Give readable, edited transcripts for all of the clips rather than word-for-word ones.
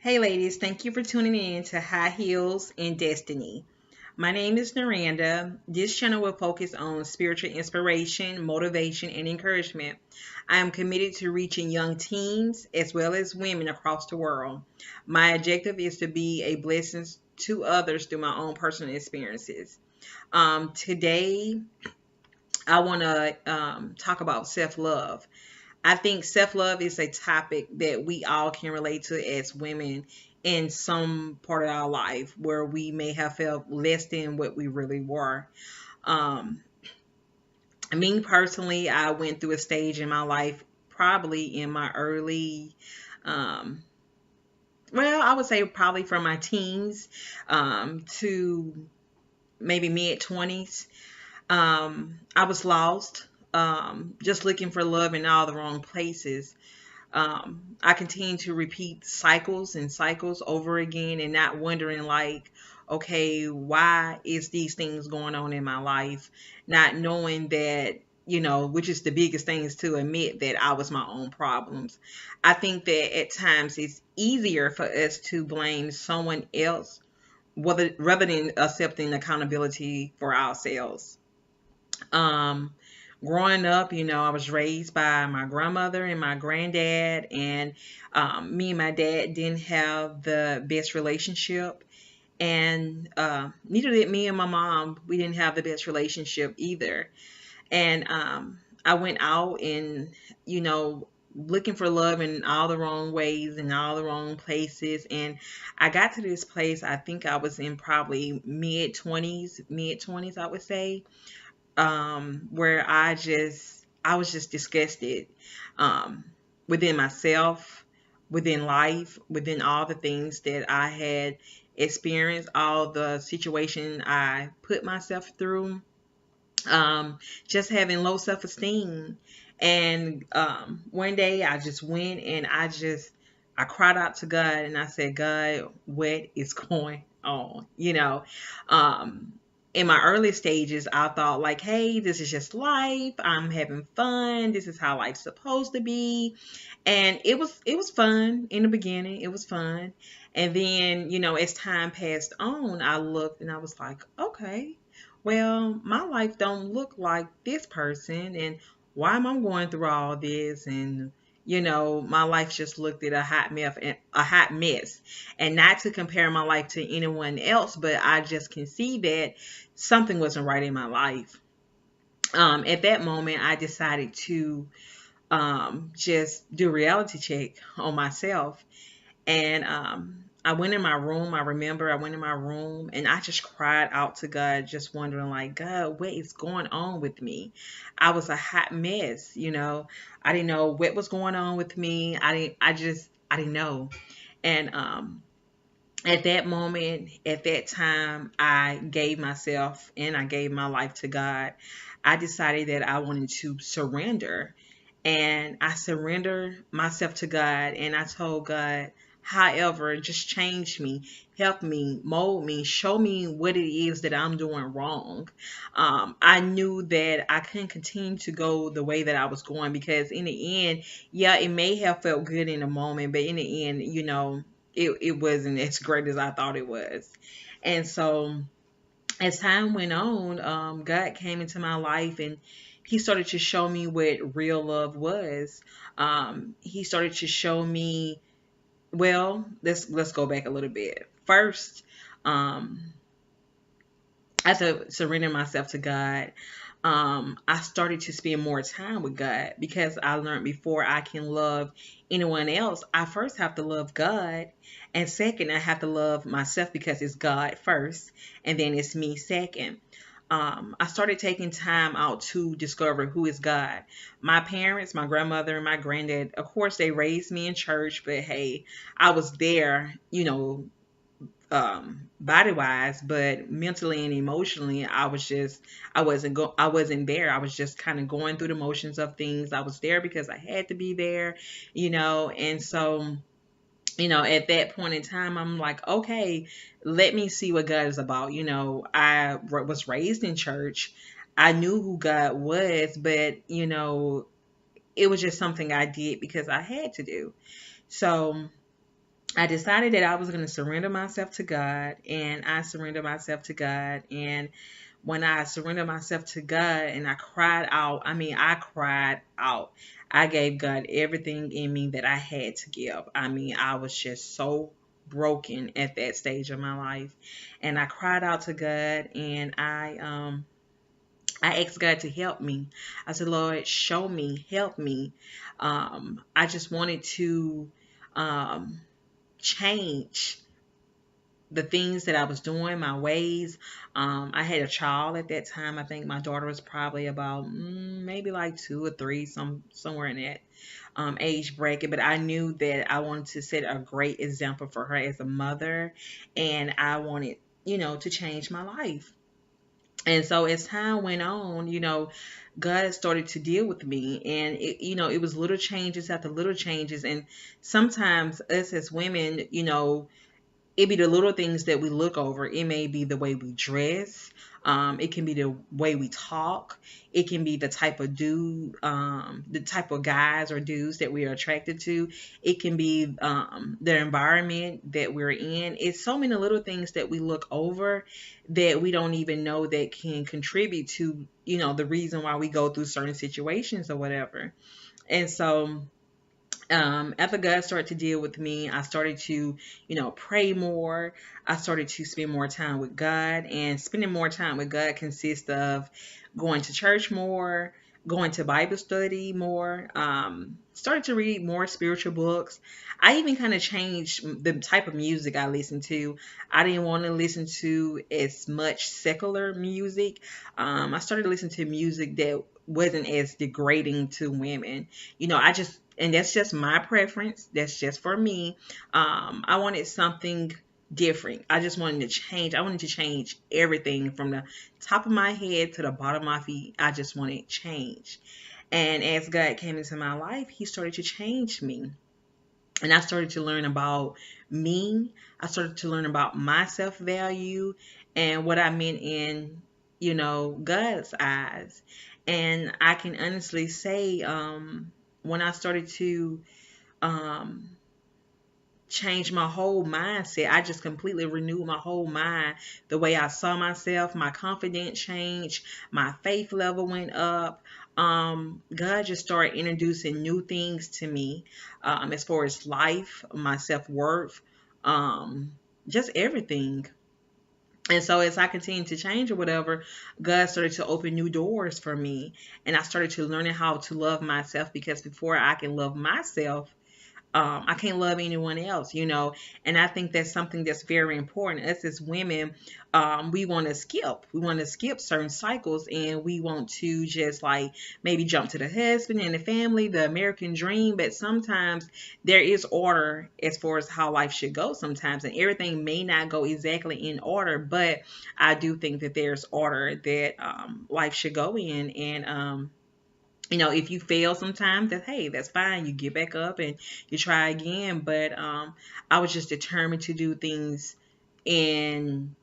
Hey ladies, thank you for tuning in to High Heels and Destiny. My name is Naranda. This channel will focus on spiritual inspiration, motivation, and encouragement. I am committed to reaching young teens as well as women across the world. My objective is to be a blessing to others through my own personal experiences. Today, I want to talk about self love. I think self love is a topic that we all can relate to as women in some part of our life where we may have felt less than what we really were. Um, Me personally, I went through a stage in my life, probably in my early, um, I would say probably from my teens to maybe mid 20s. I was lost, just looking for love in all the wrong places. I continue to repeat cycles and cycles over again and not wondering like, okay, why is these things going on in my life? Not knowing that, which is the biggest thing is to admit that I was my own problems. I think that at times it's easier for us to blame someone else rather than accepting accountability for ourselves. Um, Growing up, I was raised by my grandmother and my granddad, and me and my dad didn't have the best relationship, and neither did me and my mom. We didn't have the best relationship either. And I went out and, you know, looking for love in all the wrong ways and all the wrong places. And I got to this place, I think I was in probably mid 20s, I would say, where I was just disgusted, um, within myself, within life, within all the things that I had experienced, all the situation I put myself through, just having low self-esteem. And one day I just went and I cried out to God and I said, God, what is going on? Um, in my early stages, I thought like, hey, this is just life. I'm having fun. This is how life's supposed to be. And it was fun in the beginning. It was fun. And then, as time passed on, I looked and I was like, okay, well, my life don't look like this person, and why am I going through all this? And my life just looked at a hot mess. And not to compare my life to anyone else, but I just can see that something wasn't right in my life. At that moment, I decided to just do a reality check on myself, and I went in my room. I remember I went in my room and I just cried out to God, just wondering, like, God, what is going on with me? I was a hot mess, I didn't know what was going on with me. I didn't know. And at that moment, at that time, I gave myself and I gave my life to God. I decided that I wanted to surrender, and I surrendered myself to God, and I told God, however, just change me, help me, mold me, show me what it is that I'm doing wrong. I knew that I couldn't continue to go the way that I was going, because in the end, yeah, it may have felt good in the moment, but in the end, it wasn't as great as I thought it was. And so as time went on, God came into my life and he started to show me what real love was. He started to show me, well, let's go back a little bit. First, um, I had to surrender myself to God. I started to spend more time with God, because I learned before I can love anyone else, I first have to love God. And second, I have to love myself, because it's God first and then it's me second. I started taking time out to discover who is God. My parents, my grandmother, and my granddad, of course, they raised me in church, but hey, I was there, body wise, but mentally and emotionally, I wasn't there. I was just kind of going through the motions of things. I was there because I had to be there, and so, at that point in time, I'm like, okay, let me see what God is about. Was raised in church. I knew who God was, but it was just something I did because I had to do. So I decided that I was going to surrender myself to God, and I surrendered myself to God. And when I surrendered myself to God and I cried out, I mean, I cried out. I gave God everything in me that I had to give. I mean, I was just so broken at that stage of my life. And I cried out to God, and I asked God to help me. I said, Lord, show me, help me. I just wanted to um change the things that I was doing, my ways. I had a child at that time. I think my daughter was probably about maybe like 2 or 3, somewhere in that age bracket. But I knew that I wanted to set a great example for her as a mother, and I wanted, to change my life. And so as time went on, God started to deal with me, and it was little changes after little changes. And sometimes us as women, it be the little things that we look over. It may be the way we dress. It can be the way we talk. It can be the type of dude, the type of guys or dudes that we are attracted to. It can be the environment that we're in. It's so many little things that we look over that we don't even know that can contribute to, the reason why we go through certain situations or whatever. And so after God started to deal with me, I started to, pray more. I started to spend more time with God, and spending more time with God consists of going to church more, going to Bible study more, started to read more spiritual books. I even kind of changed the type of music I listened to. I didn't want to listen to as much secular music. I started listening to music that wasn't as degrading to women. And that's just my preference. That's just for me. I wanted something different. I just wanted to change. I wanted to change everything from the top of my head to the bottom of my feet. I just wanted change. And as God came into my life, He started to change me. And I started to learn about me. I started to learn about my self value and what I meant in, God's eyes. And I can honestly say, when I started to um, change my whole mindset, I just completely renewed my whole mind. The way I saw myself, my confidence changed, my faith level went up. God just started introducing new things to me, as far as life, my self worth, just everything. And so as I continued to change or whatever, God started to open new doors for me. And I started to learning how to love myself, because before I can love myself, I can't love anyone else, and I think that's something that's very important. Us as women, we want to skip. We want to skip certain cycles, and we want to just like maybe jump to the husband and the family, the American dream. But sometimes there is order as far as how life should go sometimes, and everything may not go exactly in order, but I do think that there's order that life should go in. And if you fail sometimes, that's hey, that's fine. You get back up and you try again. But I was just determined to do things in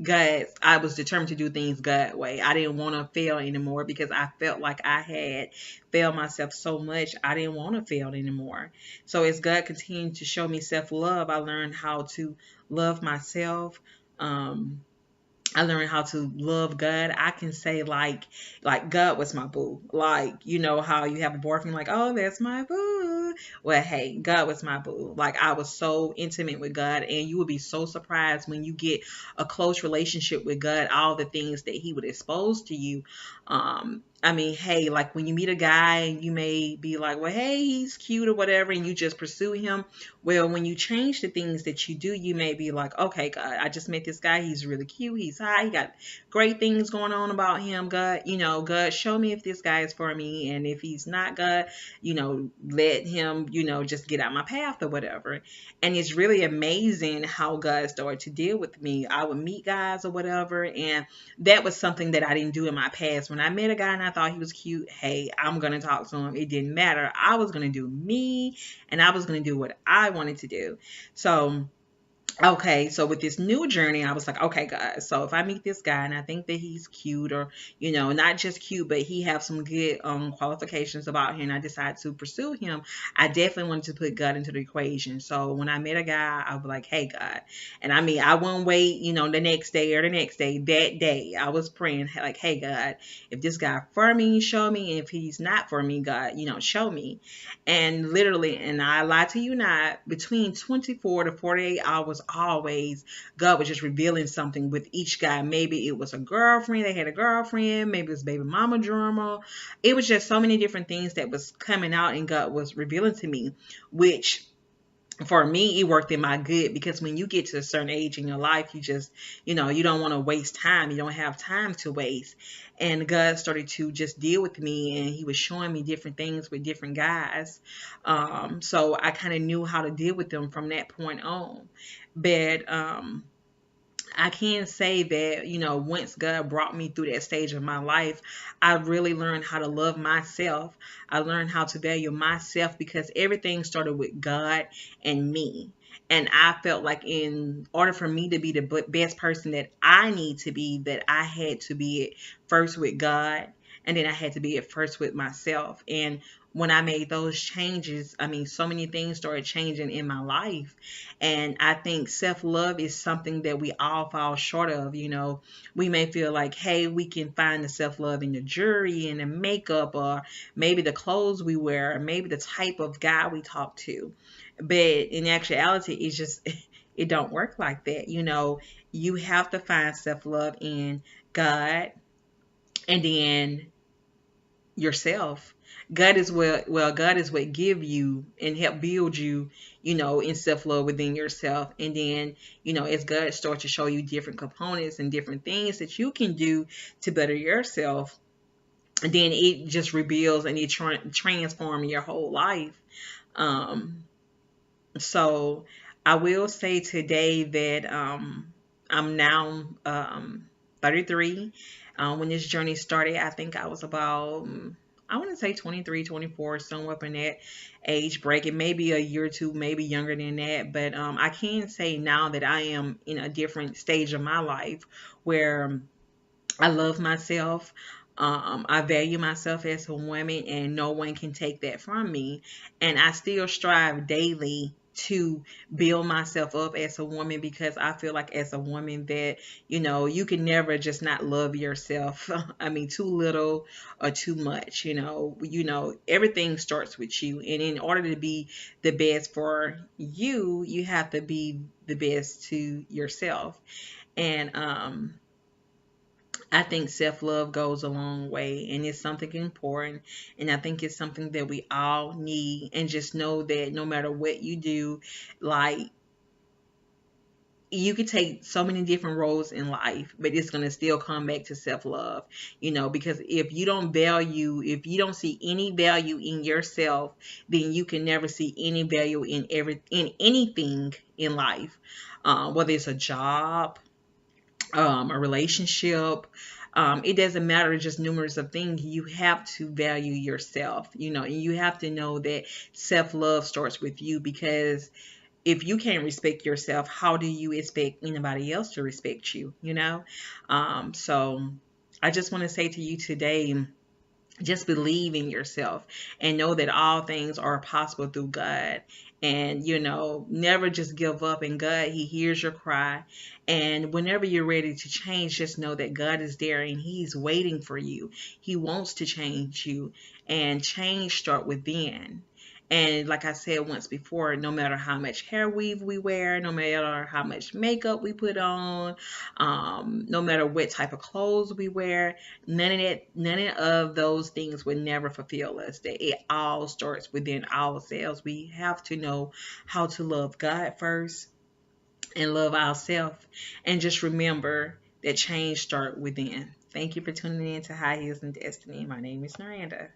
I was determined to do things God way. I didn't want to fail anymore, because I felt like I had failed myself so much. I didn't want to fail anymore. So as God continued to show me self love, I learned how to love myself. Um, I learned how to love God. I can say like God was my boo. Like, how you have a boyfriend like, oh, that's my boo. Well, hey, God was my boo. Like, I was so intimate with God, and you would be so surprised when you get a close relationship with God, all the things that He would expose to you. I mean, hey, like when you meet a guy and you may be like, well, hey, he's cute or whatever, and you just pursue him. Well, when you change the things that you do, you may be like, okay, God, I just met this guy. He's really cute. He's high. He got great things going on about him. God, God, show me if this guy is for me. And if he's not, God, let him, just get out my path or whatever. And it's really amazing how God started to deal with me. I would meet guys or whatever, and that was something that I didn't do in my past. When I met a guy and I thought he was cute, hey, I'm going to talk to him. It didn't matter. I was going to do me, and I was going to do what I wanted to do. So Okay, so with this new journey, I was like, okay, guys, so if I meet this guy and I think that he's cute, or not just cute, but he have some good qualifications about him, and I decide to pursue him, I definitely wanted to put God into the equation. So when I met a guy, I was like, hey, God. And I mean, I wouldn't wait, the next day or the next day. That day, I was praying, like, hey, God, if this guy for me, show me. And if he's not for me, God, show me. And literally, and I lie to you not, between 24 to 48 hours, always, God was just revealing something with each guy. Maybe it was a girlfriend, they had a girlfriend, maybe it was baby mama drama. It was just so many different things that was coming out, and God was revealing to me, which for me, it worked in my good, because when you get to a certain age in your life, you just, you don't want to waste time. You don't have time to waste. And God started to just deal with me, and he was showing me different things with different guys. So I kind of knew how to deal with them from that point on. But I can say that, once God brought me through that stage of my life, I really learned how to love myself. I learned how to value myself, because everything started with God and me. And I felt like, in order for me to be the best person that I need to be, that I had to be it first with God, and then I had to be it first with myself. And when I made those changes, I mean, so many things started changing in my life. And I think self love is something that we all fall short of. We may feel like, hey, we can find the self love in the jewelry and the makeup, or maybe the clothes we wear, or maybe the type of guy we talk to. But in actuality, it's just, it don't work like that. You have to find self love in God, and then yourself. God is God is what give you and help build you, in self-love within yourself. And then, as God starts to show you different components and different things that you can do to better yourself, then it just reveals, and it transforms your whole life. Um, so I will say today that I'm now 33. When this journey started, I think I was about, I want to say 23, 24, somewhere up in that age bracket, maybe a year or two, maybe younger than that. But I can say now that I am in a different stage of my life where I love myself. I value myself as a woman, and no one can take that from me. And I still strive daily to build myself up as a woman, because I feel like, as a woman, that you can never just not love yourself. I mean, too little or too much. Everything starts with you, and in order to be the best for you, you have to be the best to yourself. And I think self love goes a long way, and it's something important. And I think it's something that we all need. And just know that no matter what you do, like, you could take so many different roles in life, but it's going to still come back to self love, because if you don't see any value in yourself, then you can never see any value in anything in life, whether it's a job, a relationship. It doesn't matter, just numerous of things. You have to value yourself, and you have to know that self love starts with you, because if you can't respect yourself, how do you expect anybody else to respect you, So I just want to say to you today, just believe in yourself, and know that all things are possible through God. And never just give up. And God, he hears your cry. And whenever you're ready to change, just know that God is there, and he's waiting for you. He wants to change you, and change start within. And like I said once before, no matter how much hair weave we wear, no matter how much makeup we put on, no matter what type of clothes we wear, none of those things would never fulfill us. That it all starts within ourselves. We have to know how to love God first, and love ourselves, and just remember that change starts within. Thank you for tuning in to High Heels and Destiny. My name is Miranda.